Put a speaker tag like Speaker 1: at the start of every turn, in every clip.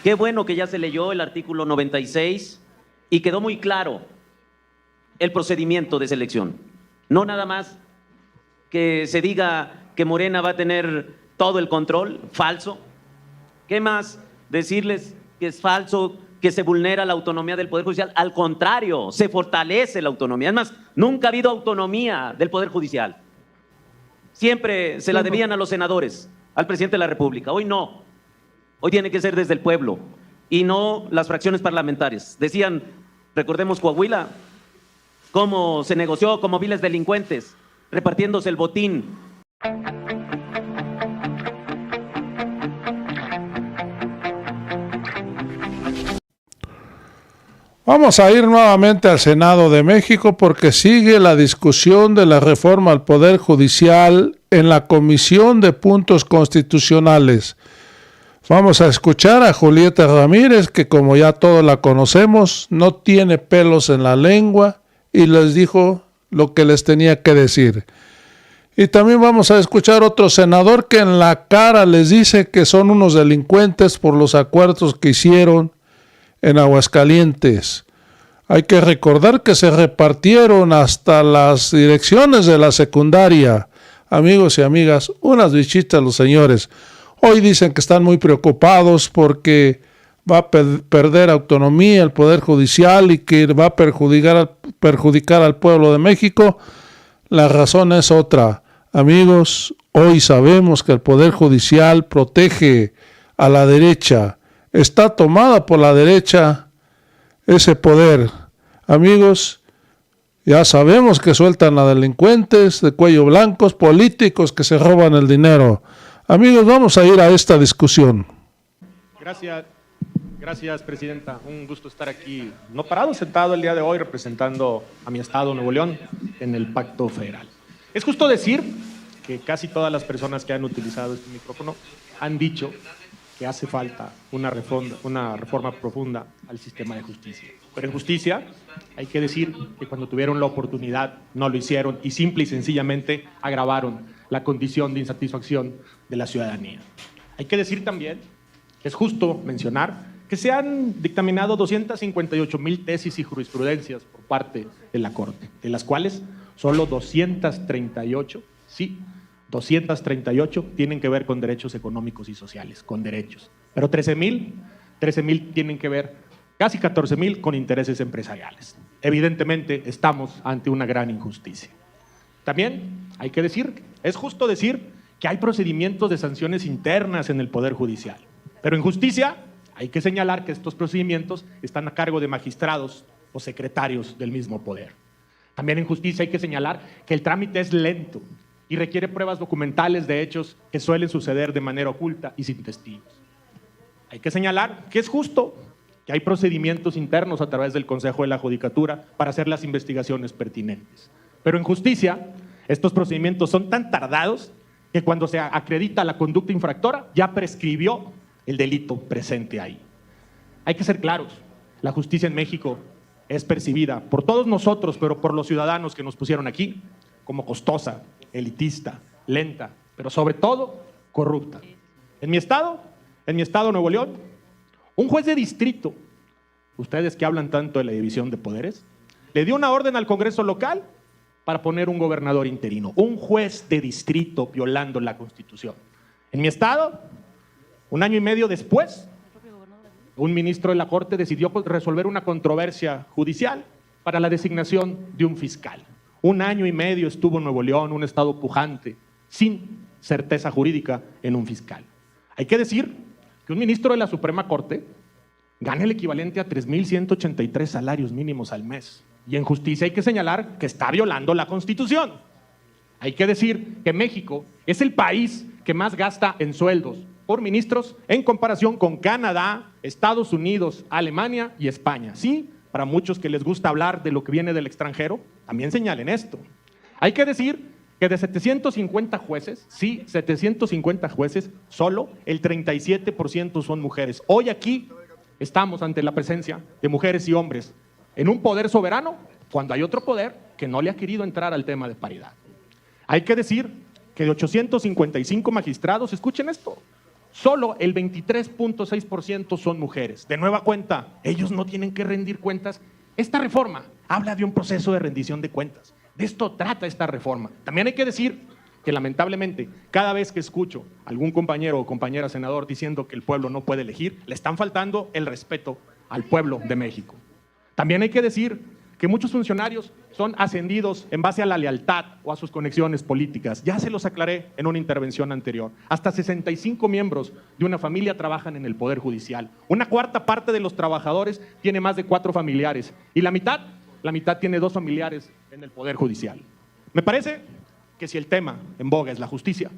Speaker 1: Qué bueno que ya se leyó el artículo 96 y quedó muy claro el procedimiento de selección. No nada más que se diga que Morena va a tener todo el control, falso. ¿Qué más decirles que es falso, que se vulnera la autonomía del Poder Judicial? Al contrario, se fortalece la autonomía. Es más, nunca ha habido autonomía del Poder Judicial. Siempre se la debían a los senadores, al presidente de la República. Hoy no. Hoy tiene que ser desde el pueblo y no las fracciones parlamentarias. Decían, recordemos Coahuila, cómo se negoció como viles delincuentes, repartiéndose el botín.
Speaker 2: Vamos a ir nuevamente al Senado de México porque sigue la discusión de la reforma al Poder Judicial en la Comisión de Puntos Constitucionales. Vamos a escuchar a Julieta Ramírez, que como ya todos la conocemos, no tiene pelos en la lengua y les dijo lo que les tenía que decir. Y también vamos a escuchar otro senador que en la cara les dice que son unos delincuentes por los acuerdos que hicieron en Aguascalientes. Hay que recordar que se repartieron hasta las direcciones de la secundaria. Amigos y amigas, unas bichitas los señores. Hoy dicen que están muy preocupados porque va a perder autonomía el Poder Judicial y que va a perjudicar al pueblo de México. La razón es otra. Amigos, hoy sabemos que el Poder Judicial protege a la derecha. Está tomada por la derecha ese poder. Amigos, ya sabemos que sueltan a delincuentes de cuello blancos, políticos que se roban el dinero. Amigos, vamos a ir a esta discusión.
Speaker 3: Gracias, Presidenta. Un gusto estar aquí, no parado, sentado el día de hoy, representando a mi estado, Nuevo León, en el Pacto Federal. Es justo decir que casi todas las personas que han utilizado este micrófono han dicho que hace falta una reforma profunda al sistema de justicia. Pero en justicia hay que decir que cuando tuvieron la oportunidad no lo hicieron y simple y sencillamente agravaron la condición de insatisfacción de la ciudadanía. Hay que decir también que es justo mencionar que se han dictaminado 258,000 tesis y jurisprudencias por parte de la Corte, de las cuales solo 238, sí, 238 tienen que ver con derechos económicos y sociales, con derechos. Pero 13,000 tienen que ver, casi 14,000 con intereses empresariales. Evidentemente estamos ante una gran injusticia. También hay que decir, es justo decir que hay procedimientos de sanciones internas en el Poder Judicial. Pero en justicia hay que señalar que estos procedimientos están a cargo de magistrados o secretarios del mismo poder. También en justicia hay que señalar que el trámite es lento y requiere pruebas documentales de hechos que suelen suceder de manera oculta y sin testigos. Hay que señalar que es justo que hay procedimientos internos a través del Consejo de la Judicatura para hacer las investigaciones pertinentes. Pero en justicia, estos procedimientos son tan tardados que cuando se acredita la conducta infractora, ya prescribió el delito presente ahí. Hay que ser claros, la justicia en México es percibida por todos nosotros, pero por los ciudadanos que nos pusieron aquí, como costosa, elitista, lenta, pero sobre todo corrupta. En mi estado, Nuevo León, un juez de distrito, ustedes que hablan tanto de la división de poderes, le dio una orden al Congreso local para poner un gobernador interino, un juez de distrito violando la Constitución. En mi estado, un año y medio después, un ministro de la Corte decidió resolver una controversia judicial para la designación de un fiscal. Un año y medio estuvo Nuevo León, un estado pujante, sin certeza jurídica en un fiscal. Hay que decir que un ministro de la Suprema Corte gana el equivalente a 3,183 salarios mínimos al mes. Y en justicia hay que señalar que está violando la Constitución. Hay que decir que México es el país que más gasta en sueldos por ministros en comparación con Canadá, Estados Unidos, Alemania y España. Sí, para muchos que les gusta hablar de lo que viene del extranjero, también señalen esto. Hay que decir que de 750 jueces, sí, 750 jueces, solo el 37% son mujeres. Hoy aquí estamos ante la presencia de mujeres y hombres en un poder soberano, cuando hay otro poder que no le ha querido entrar al tema de paridad. Hay que decir que de 855 magistrados, escuchen esto, solo el 23.6% son mujeres. De nueva cuenta, ellos no tienen que rendir cuentas. Esta reforma habla de un proceso de rendición de cuentas. De esto trata esta reforma. También hay que decir que lamentablemente cada vez que escucho a algún compañero o compañera senador diciendo que el pueblo no puede elegir, le están faltando el respeto al pueblo de México. También hay que decir que muchos funcionarios son ascendidos en base a la lealtad o a sus conexiones políticas. Ya se los aclaré en una intervención anterior. Hasta 65 miembros de una familia trabajan en el Poder Judicial. Una cuarta parte de los trabajadores tiene más de 4 familiares y la mitad tiene 2 familiares en el Poder Judicial. Me parece que si el tema en boga es la justicia,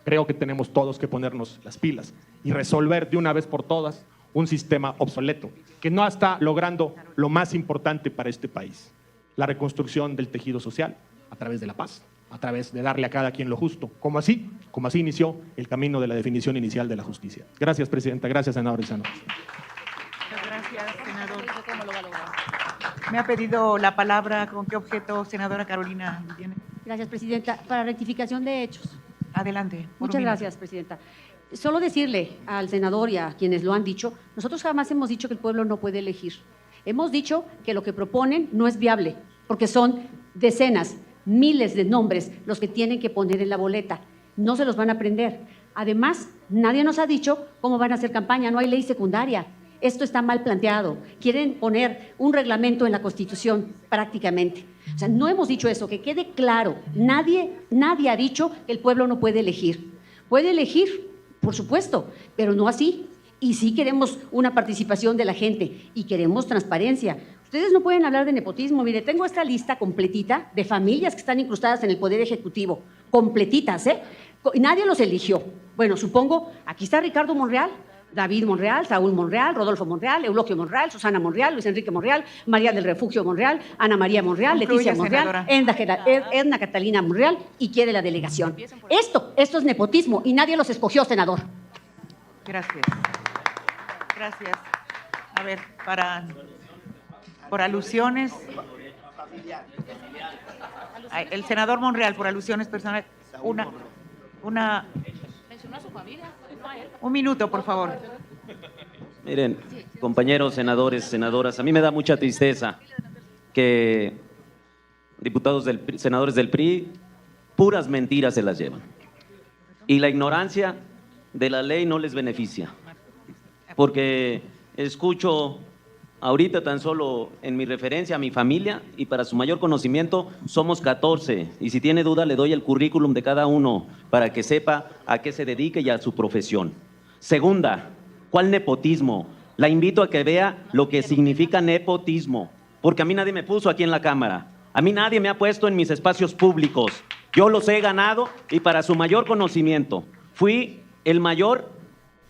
Speaker 3: creo que tenemos todos que ponernos las pilas y resolver de una vez por todas un sistema obsoleto que no está logrando lo más importante para este país, la reconstrucción del tejido social a través de la paz, a través de darle a cada quien lo justo, como así inició el camino de la definición inicial de la justicia. Gracias, presidenta. Gracias, senadores y senadoras.
Speaker 4: Muchas gracias, senador. Me ha pedido la palabra. ¿Con qué objeto, senadora Carolina?
Speaker 5: Gracias, presidenta. Para rectificación de hechos.
Speaker 4: Adelante.
Speaker 5: Muchas gracias, presidenta. Solo decirle al senador y a quienes lo han dicho, nosotros jamás hemos dicho que el pueblo no puede elegir. Hemos dicho que lo que proponen no es viable, porque son decenas, miles de nombres los que tienen que poner en la boleta. No se los van a aprender. Además, nadie nos ha dicho cómo van a hacer campaña, no hay ley secundaria. Esto está mal planteado. Quieren poner un reglamento en la Constitución prácticamente. O sea, no hemos dicho eso, que quede claro. Nadie ha dicho que el pueblo no puede elegir. Puede elegir, por supuesto, pero no así. Y sí queremos una participación de la gente y queremos transparencia. Ustedes no pueden hablar de nepotismo. Mire, tengo esta lista completita de familias que están incrustadas en el Poder Ejecutivo. Completitas, ¿eh? Y nadie los eligió. Bueno, supongo, aquí está Ricardo Monreal, David Monreal, Saúl Monreal, Rodolfo Monreal, Eulogio Monreal, Susana Monreal, Luis Enrique Monreal, María del Refugio Monreal, Ana María Monreal, Leticia Monreal, Edna Catalina Monreal y quiere la delegación. Esto es nepotismo y nadie los escogió, senador.
Speaker 4: Gracias. Gracias. A ver, por alusiones. El senador Monreal, por alusiones personales. Un minuto, por favor.
Speaker 1: Miren, compañeros senadores, senadoras, a mí me da mucha tristeza que senadores del PRI puras mentiras se las llevan. Y la ignorancia de la ley no les beneficia. Porque escucho ahorita tan solo en mi referencia a mi familia y para su mayor conocimiento somos 14 y si tiene duda le doy el currículum de cada uno para que sepa a qué se dedique y a su profesión. Segunda, ¿cuál nepotismo? La invito a que vea lo que significa nepotismo, porque a mí nadie me puso aquí en la Cámara, a mí nadie me ha puesto en mis espacios públicos, yo los he ganado y para su mayor conocimiento fui el mayor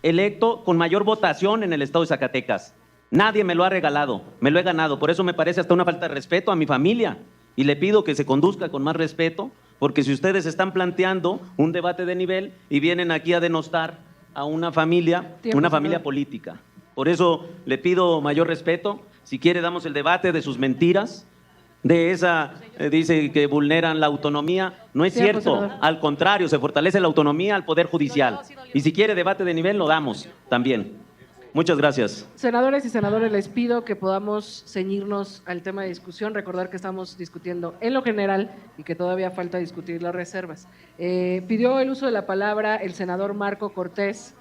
Speaker 1: electo con mayor votación en el estado de Zacatecas. Nadie me lo ha regalado, me lo he ganado. Por eso me parece hasta una falta de respeto a mi familia. Y le pido que se conduzca con más respeto, porque si ustedes están planteando un debate de nivel y vienen aquí a denostar a una familia política. Por eso le pido mayor respeto. Si quiere damos el debate de sus mentiras, de esa, dice que vulneran la autonomía. No es cierto, al contrario, se fortalece la autonomía al Poder Judicial. Y si quiere debate de nivel, lo damos también. Muchas gracias.
Speaker 6: Senadores y senadores, les pido que podamos ceñirnos al tema de discusión, recordar que estamos discutiendo en lo general y que todavía falta discutir las reservas. Pidió el uso de la palabra el senador Marco Cortés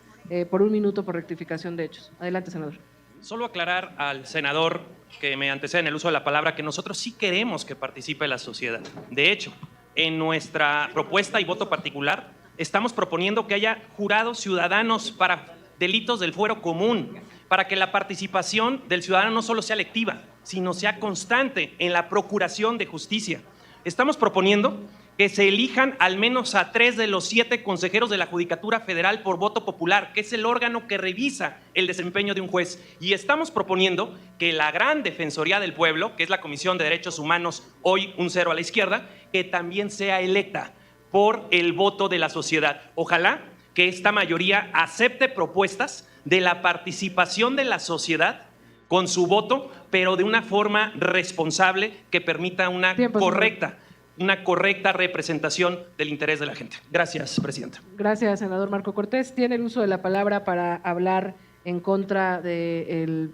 Speaker 6: por 1 minuto por rectificación de hechos. Adelante, senador.
Speaker 7: Solo aclarar al senador que me antecede en el uso de la palabra que nosotros sí queremos que participe la sociedad. De hecho, en nuestra propuesta y voto particular, estamos proponiendo que haya jurados ciudadanos para delitos del fuero común, para que la participación del ciudadano no solo sea lectiva, sino sea constante en la procuración de justicia. Estamos proponiendo que se elijan al menos a 3 de los 7 consejeros de la Judicatura Federal por voto popular, que es el órgano que revisa el desempeño de un juez. Y estamos proponiendo que la gran Defensoría del Pueblo, que es la Comisión de Derechos Humanos, hoy un 0 a la izquierda, que también sea electa por el voto de la sociedad. Ojalá que esta mayoría acepte propuestas de la participación de la sociedad con su voto, pero de una forma responsable que permita una correcta una correcta representación del interés de la gente. Gracias, presidenta.
Speaker 6: Gracias, senador Marco Cortés. Tiene el uso de la palabra para hablar en contra del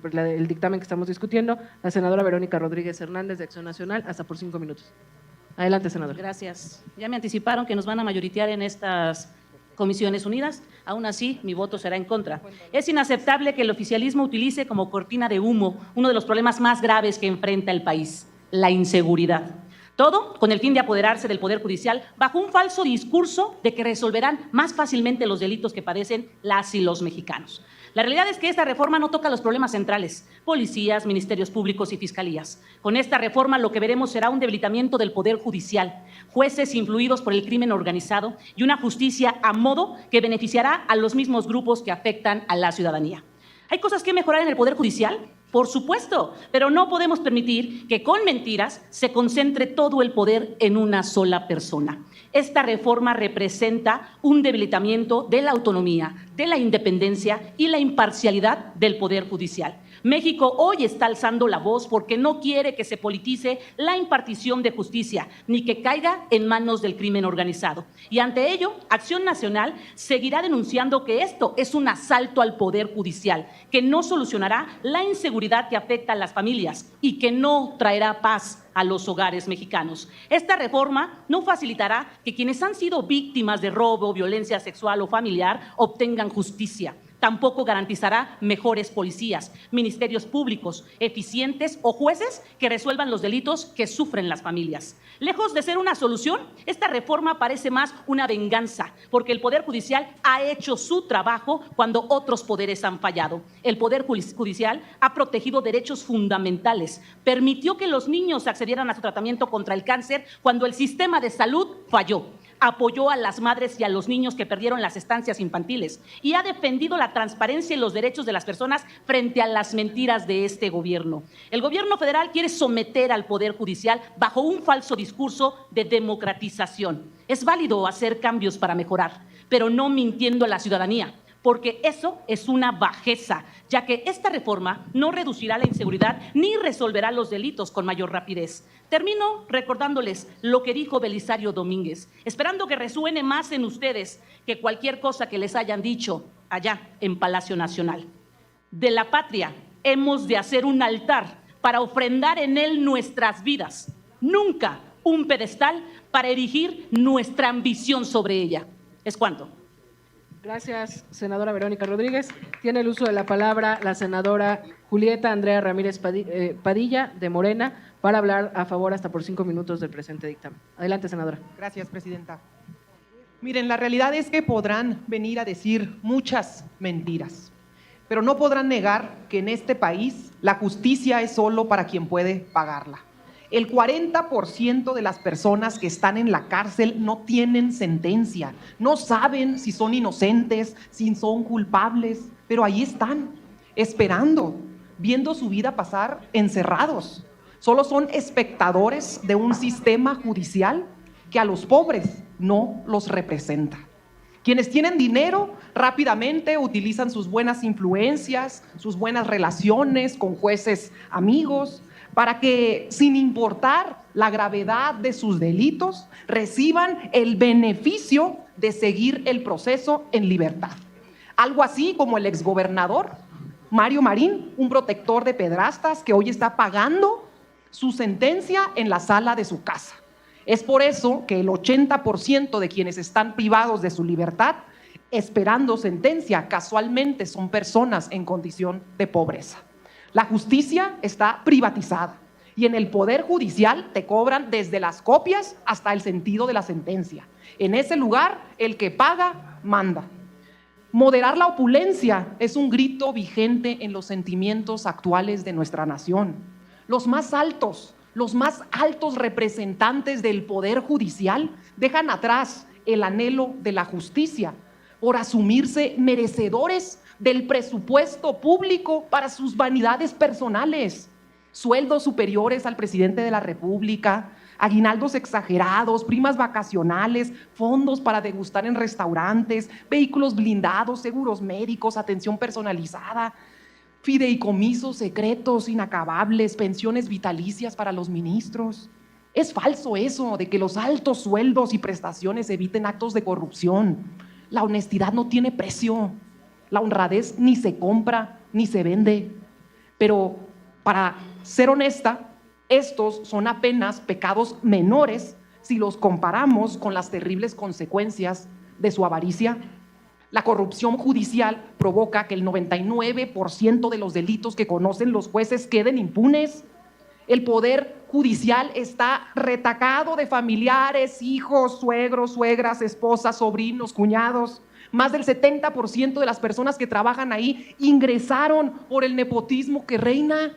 Speaker 6: dictamen que estamos discutiendo la senadora Verónica Rodríguez Hernández, de Acción Nacional, hasta por 5 minutos. Adelante, senador.
Speaker 8: Gracias. Ya me anticiparon que nos van a mayoritear en estas Comisiones Unidas. Aún así, mi voto será en contra. Es inaceptable que el oficialismo utilice como cortina de humo uno de los problemas más graves que enfrenta el país, la inseguridad. Todo con el fin de apoderarse del Poder Judicial bajo un falso discurso de que resolverán más fácilmente los delitos que padecen las y los mexicanos. La realidad es que esta reforma no toca los problemas centrales, policías, ministerios públicos y fiscalías. Con esta reforma lo que veremos será un debilitamiento del Poder Judicial, jueces influidos por el crimen organizado y una justicia a modo que beneficiará a los mismos grupos que afectan a la ciudadanía. ¿Hay cosas que mejorar en el Poder Judicial? Por supuesto, pero no podemos permitir que con mentiras se concentre todo el poder en una sola persona. Esta reforma representa un debilitamiento de la autonomía, de la independencia y la imparcialidad del Poder Judicial. México hoy está alzando la voz porque no quiere que se politice la impartición de justicia, ni que caiga en manos del crimen organizado. Y ante ello, Acción Nacional seguirá denunciando que esto es un asalto al Poder Judicial, que no solucionará la inseguridad que afecta a las familias y que no traerá paz a los hogares mexicanos. Esta reforma no facilitará que quienes han sido víctimas de robo, violencia sexual o familiar obtengan justicia. Tampoco garantizará mejores policías, ministerios públicos eficientes o jueces que resuelvan los delitos que sufren las familias. Lejos de ser una solución, esta reforma parece más una venganza, porque el Poder Judicial ha hecho su trabajo cuando otros poderes han fallado. El Poder Judicial ha protegido derechos fundamentales, permitió que los niños accedieran a su tratamiento contra el cáncer cuando el sistema de salud falló. Apoyó a las madres y a los niños que perdieron las estancias infantiles y ha defendido la transparencia y los derechos de las personas frente a las mentiras de este gobierno. El gobierno federal quiere someter al Poder Judicial bajo un falso discurso de democratización. Es válido hacer cambios para mejorar, pero no mintiendo a la ciudadanía, porque eso es una bajeza, ya que esta reforma no reducirá la inseguridad ni resolverá los delitos con mayor rapidez. Termino recordándoles lo que dijo Belisario Domínguez, esperando que resuene más en ustedes que cualquier cosa que les hayan dicho allá en Palacio Nacional. De la patria hemos de hacer un altar para ofrendar en él nuestras vidas, nunca un pedestal para erigir nuestra ambición sobre ella. ¿Es cuánto?
Speaker 6: Gracias, senadora Verónica Rodríguez. Tiene el uso de la palabra la senadora Julieta Andrea Ramírez Padilla, de Morena, para hablar a favor hasta por 5 minutos del presente dictamen. Adelante, senadora.
Speaker 9: Gracias, presidenta. Miren, la realidad es que podrán venir a decir muchas mentiras, pero no podrán negar que en este país la justicia es solo para quien puede pagarla. El 40% de las personas que están en la cárcel no tienen sentencia, no saben si son inocentes, si son culpables, pero ahí están, esperando, viendo su vida pasar encerrados. Solo son espectadores de un sistema judicial que a los pobres no los representa. Quienes tienen dinero rápidamente utilizan sus buenas influencias, sus buenas relaciones con jueces amigos, para que, sin importar la gravedad de sus delitos, reciban el beneficio de seguir el proceso en libertad. Algo así como el exgobernador Mario Marín, un protector de pedrastas que hoy está pagando su sentencia en la sala de su casa. Es por eso que el 80% de quienes están privados de su libertad, esperando sentencia, casualmente son personas en condición de pobreza. La justicia está privatizada y en el Poder Judicial te cobran desde las copias hasta el sentido de la sentencia. En ese lugar, el que paga, manda. Moderar la opulencia es un grito vigente en los sentimientos actuales de nuestra nación. Los más altos representantes del Poder Judicial dejan atrás el anhelo de la justicia por asumirse merecedores del presupuesto público para sus vanidades personales, sueldos superiores al presidente de la República, aguinaldos exagerados, primas vacacionales, fondos para degustar en restaurantes, vehículos blindados, seguros médicos, atención personalizada, fideicomisos secretos inacabables, pensiones vitalicias para los ministros. Es falso eso de que los altos sueldos y prestaciones eviten actos de corrupción. La honestidad no tiene precio. La honradez ni se compra ni se vende. Pero para ser honesta, estos son apenas pecados menores si los comparamos con las terribles consecuencias de su avaricia. La corrupción judicial provoca que el 99% de los delitos que conocen los jueces queden impunes. El poder judicial está retacado de familiares, hijos, suegros, suegras, esposas, sobrinos, cuñados. Más del 70% de las personas que trabajan ahí ingresaron por el nepotismo que reina.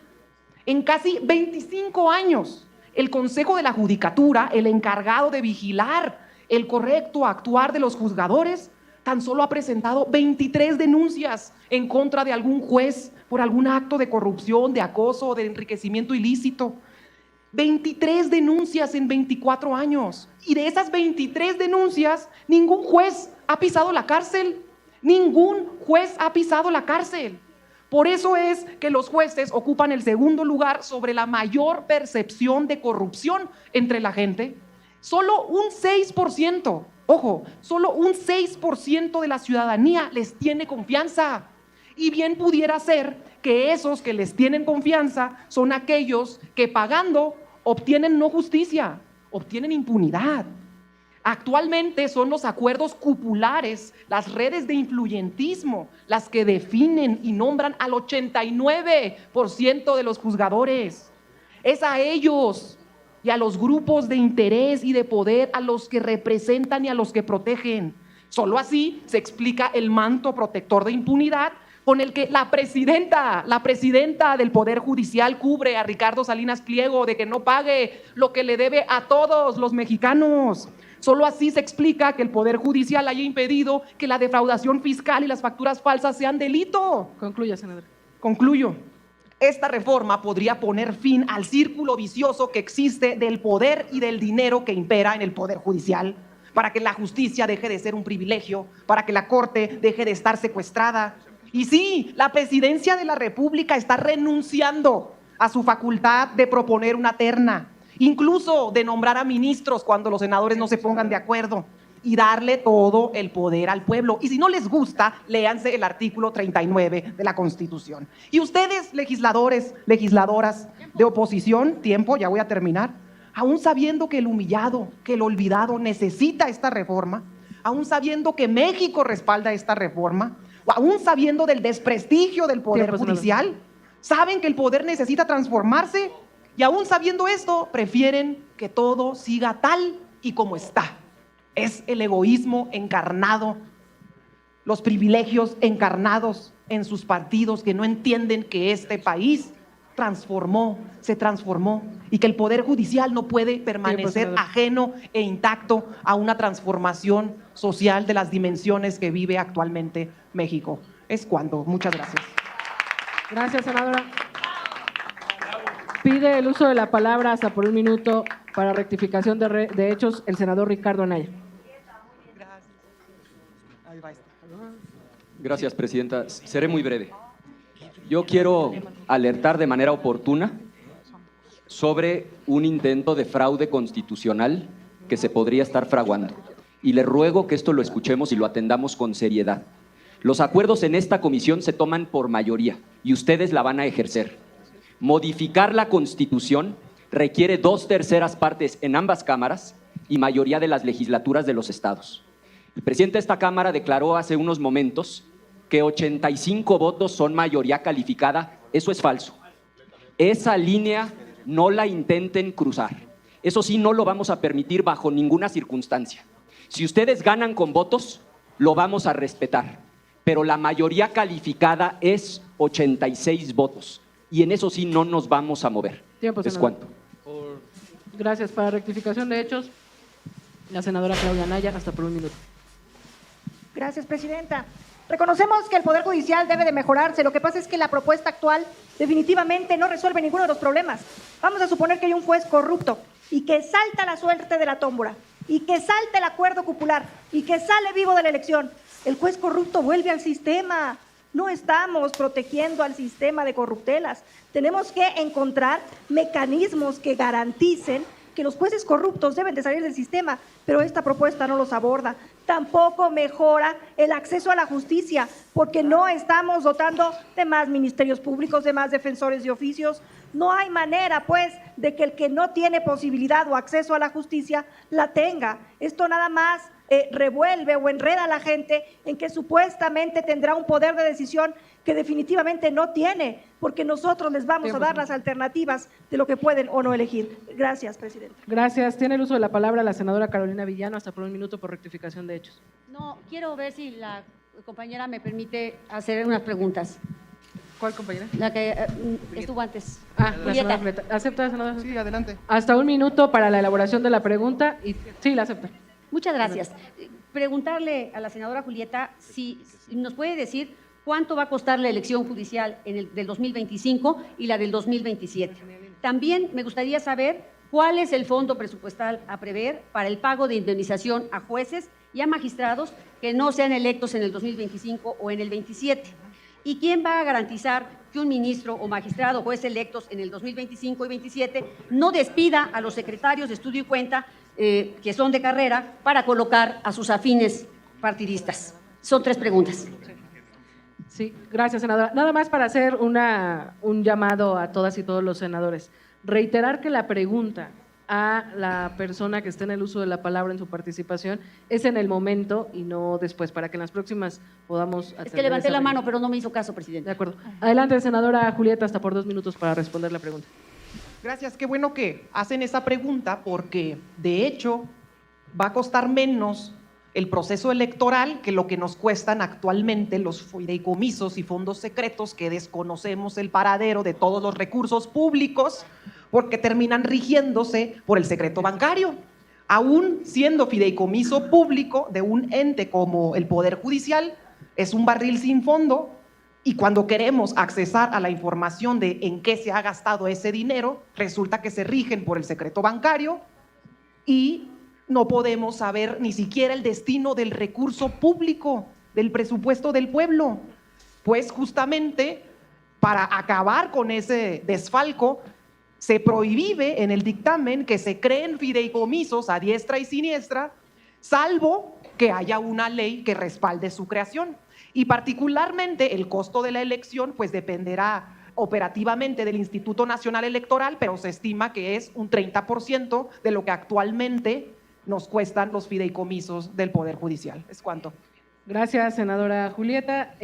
Speaker 9: En casi 25 años, el Consejo de la Judicatura, el encargado de vigilar el correcto actuar de los juzgadores, tan solo ha presentado 23 denuncias en contra de algún juez por algún acto de corrupción, de acoso o de enriquecimiento ilícito. 23 denuncias en 24 años. Y de esas 23 denuncias, ningún juez ha pisado la cárcel. Ningún juez ha pisado la cárcel. Por eso es que los jueces ocupan el segundo lugar sobre la mayor percepción de corrupción entre la gente. Solo un 6%, ojo, solo un 6% de la ciudadanía les tiene confianza. Y bien pudiera ser que esos que les tienen confianza son aquellos que pagando obtienen no justicia, obtienen impunidad. Actualmente son los acuerdos cupulares, las redes de influyentismo, las que definen y nombran al 89% de los juzgadores. Es a ellos y a los grupos de interés y de poder a los que representan y a los que protegen. Solo así se explica el manto protector de impunidad con el que la presidenta del Poder Judicial cubre a Ricardo Salinas Pliego de que no pague lo que le debe a todos los mexicanos. Solo así se explica que el Poder Judicial haya impedido que la defraudación fiscal y las facturas falsas sean delito.
Speaker 6: Concluya, senadora.
Speaker 9: Concluyo. Esta reforma podría poner fin al círculo vicioso que existe del poder y del dinero que impera en el Poder Judicial, para que la justicia deje de ser un privilegio, para que la Corte deje de estar secuestrada. Y sí, la Presidencia de la República está renunciando a su facultad de proponer una terna, incluso de nombrar a ministros cuando los senadores no se pongan de acuerdo, y darle todo el poder al pueblo. Y si no les gusta, léanse el artículo 39 de la Constitución. Y ustedes, legisladores, legisladoras de oposición, ya voy a terminar, aún sabiendo que el humillado, que el olvidado necesita esta reforma, aún sabiendo que México respalda esta reforma, aún sabiendo del desprestigio del Poder Judicial, saben que el poder necesita transformarse y aún sabiendo esto, prefieren que todo siga tal y como está. Es el egoísmo encarnado, los privilegios encarnados en sus partidos que no entienden que este país se transformó y que el Poder Judicial no puede permanecer ajeno e intacto a una transformación social de las dimensiones que vive actualmente México. Es cuando. Muchas gracias.
Speaker 6: Gracias, senadora. Pide el uso de la palabra hasta por un minuto para rectificación de hechos el senador Ricardo Anaya.
Speaker 10: Gracias, presidenta. Seré muy breve. Yo quiero alertar de manera oportuna sobre un intento de fraude constitucional que se podría estar fraguando. Y le ruego que esto lo escuchemos y lo atendamos con seriedad. Los acuerdos en esta comisión se toman por mayoría y ustedes la van a ejercer. Modificar la Constitución requiere 2/3 partes en ambas cámaras y mayoría de las legislaturas de los estados. El presidente de esta Cámara declaró hace unos momentos que 85 votos son mayoría calificada. Eso es falso. Esa línea no la intenten cruzar. Eso sí, no lo vamos a permitir bajo ninguna circunstancia. Si ustedes ganan con votos, lo vamos a respetar. Pero la mayoría calificada es 86 votos. Y en eso sí no nos vamos a mover.
Speaker 6: Tiempo,
Speaker 10: es cuanto.
Speaker 6: Gracias. Para rectificación de hechos, la senadora Claudia Anaya, hasta por un minuto.
Speaker 11: Gracias, presidenta. Reconocemos que el Poder Judicial debe de mejorarse. Lo que pasa es que la propuesta actual definitivamente no resuelve ninguno de los problemas. Vamos a suponer que hay un juez corrupto y que salta la suerte de la tómbola y que salta el acuerdo cupular y que sale vivo de la elección. El juez corrupto vuelve al sistema. No estamos protegiendo al sistema de corruptelas. Tenemos que encontrar mecanismos que garanticen que los jueces corruptos deben de salir del sistema, pero esta propuesta no los aborda. Tampoco mejora el acceso a la justicia, porque no estamos dotando de más ministerios públicos, de más defensores de oficios. No hay manera, pues, de que el que no tiene posibilidad o acceso a la justicia la tenga. Esto nada más revuelve o enreda a la gente en que supuestamente tendrá un poder de decisión que definitivamente no tiene, porque nosotros les vamos a dar las alternativas de lo que pueden o no elegir. Gracias, presidente.
Speaker 6: Gracias. Tiene el uso de la palabra la senadora Carolina Villano, hasta por un minuto por rectificación de hechos.
Speaker 5: No, quiero ver si la compañera me permite hacer unas preguntas.
Speaker 6: ¿Cuál compañera?
Speaker 5: La que estuvo antes.
Speaker 6: La
Speaker 5: Julieta.
Speaker 6: senadora Julieta. ¿Acepta, senadora?
Speaker 12: Sí, adelante.
Speaker 6: Hasta un minuto para la elaboración de la pregunta y sí, la acepta.
Speaker 5: Muchas gracias. Preguntarle a la senadora Julieta si nos puede decir cuánto va a costar la elección judicial del 2025 y la del 2027. También me gustaría saber cuál es el fondo presupuestal a prever para el pago de indemnización a jueces y a magistrados que no sean electos en el 2025 o en el 27. ¿Y quién va a garantizar que un ministro o magistrado o juez electos en el 2025 y 27 no despida a los secretarios de estudio y cuenta que son de carrera para colocar a sus afines partidistas? Son 3 preguntas.
Speaker 6: Sí, gracias, senadora. Nada más para hacer un llamado a todas y todos los senadores. Reiterar que la pregunta a la persona que esté en el uso de la palabra en su participación es en el momento y no después, para que en las próximas podamos atender.
Speaker 5: Es que levanté
Speaker 6: esa
Speaker 5: la mano,
Speaker 6: medida.
Speaker 5: pero no me hizo caso, presidente.
Speaker 6: De acuerdo. Adelante, senadora Julieta, hasta por 2 minutos para responder la pregunta.
Speaker 9: Gracias, qué bueno que hacen esa pregunta porque de hecho va a costar menos el proceso electoral que lo que nos cuestan actualmente los fideicomisos y fondos secretos que desconocemos el paradero de todos los recursos públicos porque terminan rigiéndose por el secreto bancario. Aún siendo fideicomiso público de un ente como el Poder Judicial, es un barril sin fondo. Y cuando queremos accesar a la información de en qué se ha gastado ese dinero, resulta que se rigen por el secreto bancario y no podemos saber ni siquiera el destino del recurso público, del presupuesto del pueblo. Pues justamente para acabar con ese desfalco, se prohíbe en el dictamen que se creen fideicomisos a diestra y siniestra, salvo que haya una ley que respalde su creación. Y particularmente el costo de la elección pues dependerá operativamente del Instituto Nacional Electoral, pero se estima que es un 30% de lo que actualmente nos cuestan los fideicomisos del Poder Judicial. ¿Es cuánto?
Speaker 6: Gracias, senadora Julieta.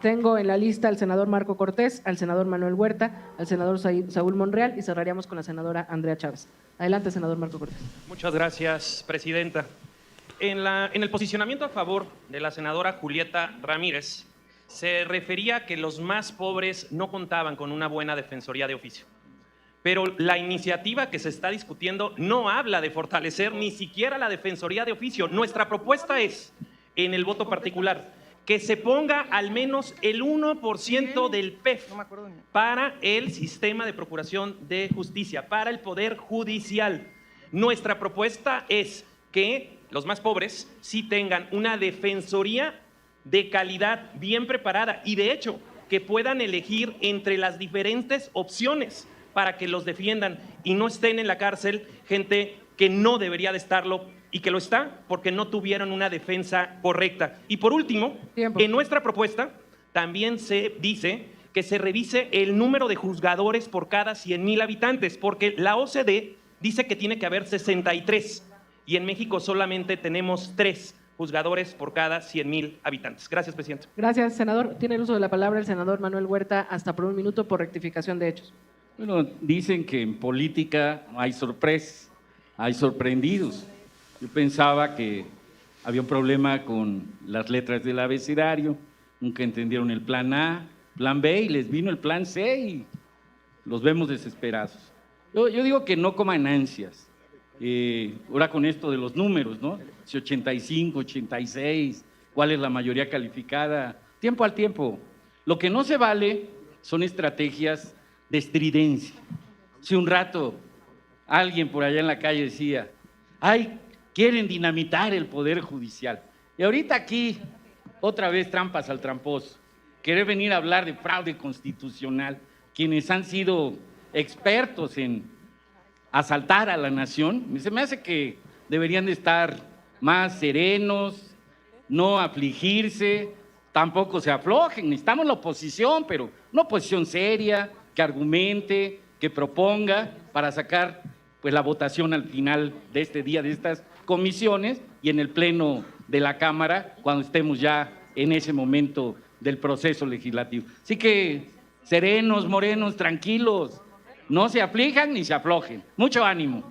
Speaker 6: Tengo en la lista al senador Marco Cortés, al senador Manuel Huerta, al senador Saúl Monreal y cerraríamos con la senadora Andrea Chávez. Adelante, senador Marco Cortés.
Speaker 7: Muchas gracias, presidenta. En el posicionamiento a favor de la senadora Julieta Ramírez, se refería a que los más pobres no contaban con una buena defensoría de oficio. Pero la iniciativa que se está discutiendo no habla de fortalecer ni siquiera la defensoría de oficio. Nuestra propuesta es, en el voto particular, que se ponga al menos el 1% del PEF para el sistema de procuración de justicia, para el Poder Judicial. Nuestra propuesta es que los más pobres sí tengan una defensoría de calidad, bien preparada y de hecho que puedan elegir entre las diferentes opciones para que los defiendan y no estén en la cárcel gente que no debería de estarlo y que lo está porque no tuvieron una defensa correcta. Y por último, en nuestra propuesta también se dice que se revise el número de juzgadores por cada 100,000 habitantes, porque la OCDE dice que tiene que haber 63 y en México solamente tenemos 3 juzgadores por cada 100,000 habitantes. Gracias, presidente.
Speaker 6: Gracias, senador. Tiene el uso de la palabra el senador Manuel Huerta, hasta por 1 minuto por rectificación de hechos.
Speaker 13: Bueno, dicen que en política no hay sorpresas, hay sorprendidos. Yo pensaba que había un problema con las letras del abecedario, nunca entendieron el plan A, plan B y les vino el plan C y los vemos desesperados. Yo digo que no coman ansias. Ahora con esto de los números, ¿no? Si 85, 86, ¿cuál es la mayoría calificada? Tiempo al tiempo. Lo que no se vale son estrategias de estridencia. Hace un rato alguien por allá en la calle decía, ay, quieren dinamitar el Poder Judicial. Y ahorita aquí, otra vez trampas al tramposo. Querer venir a hablar de fraude constitucional, quienes han sido expertos en asaltar a la nación. Se me hace que deberían de estar más serenos, no afligirse, tampoco se aflojen. Necesitamos la oposición, pero una oposición seria, que argumente, que proponga para sacar pues la votación al final de este día de estas comisiones y en el pleno de la Cámara cuando estemos ya en ese momento del proceso legislativo. Así que serenos, morenos, tranquilos, no se aflijan ni se aflojen. Mucho ánimo.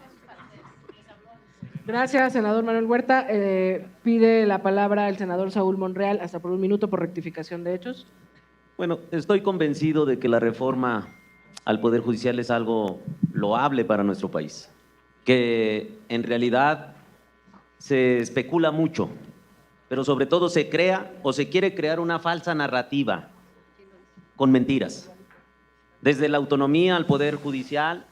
Speaker 6: Gracias, senador Manuel Huerta. Pide la palabra el senador Saúl Monreal, hasta por un minuto, por rectificación de hechos.
Speaker 1: Bueno, estoy convencido de que la reforma al Poder Judicial es algo loable para nuestro país, que en realidad se especula mucho, pero sobre todo se crea o se quiere crear una falsa narrativa con mentiras. Desde la autonomía al Poder Judicial,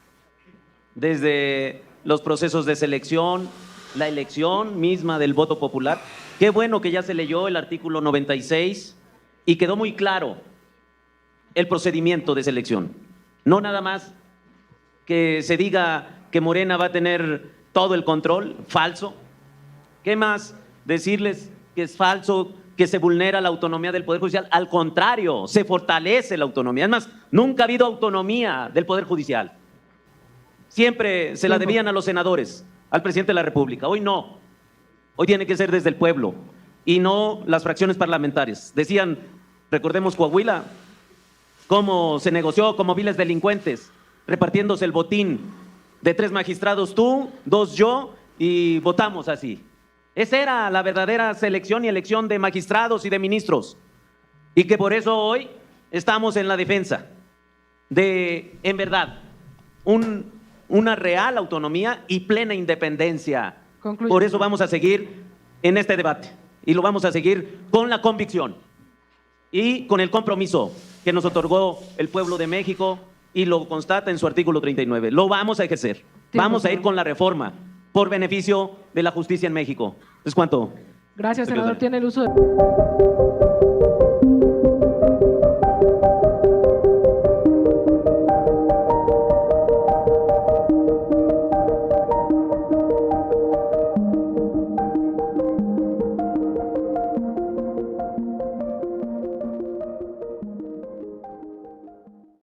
Speaker 1: desde los procesos de selección, la elección misma del voto popular. Qué bueno que ya se leyó el artículo 96 y quedó muy claro el procedimiento de selección. No nada más que se diga que Morena va a tener todo el control, falso. ¿Qué más decirles que es falso, que se vulnera la autonomía del Poder Judicial? Al contrario, se fortalece la autonomía. Es más, nunca ha habido autonomía del Poder Judicial. Siempre se la debían a los senadores, al presidente de la República. Hoy no. Hoy tiene que ser desde el pueblo y no las fracciones parlamentarias. Decían, recordemos Coahuila, cómo se negoció como viles delincuentes, repartiéndose el botín de 3 magistrados tú, 2 yo, y votamos así. Esa era la verdadera selección y elección de magistrados y de ministros. Y que por eso hoy estamos en la defensa de, en verdad, una real autonomía y plena independencia.
Speaker 6: Concluye.
Speaker 1: Por eso vamos a seguir en este debate y lo vamos a seguir con la convicción y con el compromiso que nos otorgó el pueblo de México y lo constata en su artículo 39. Lo vamos a ejercer. Vamos a ir con la reforma por beneficio de la justicia en México. ¿Es cuánto?
Speaker 6: Gracias, senador. Tiene el uso de...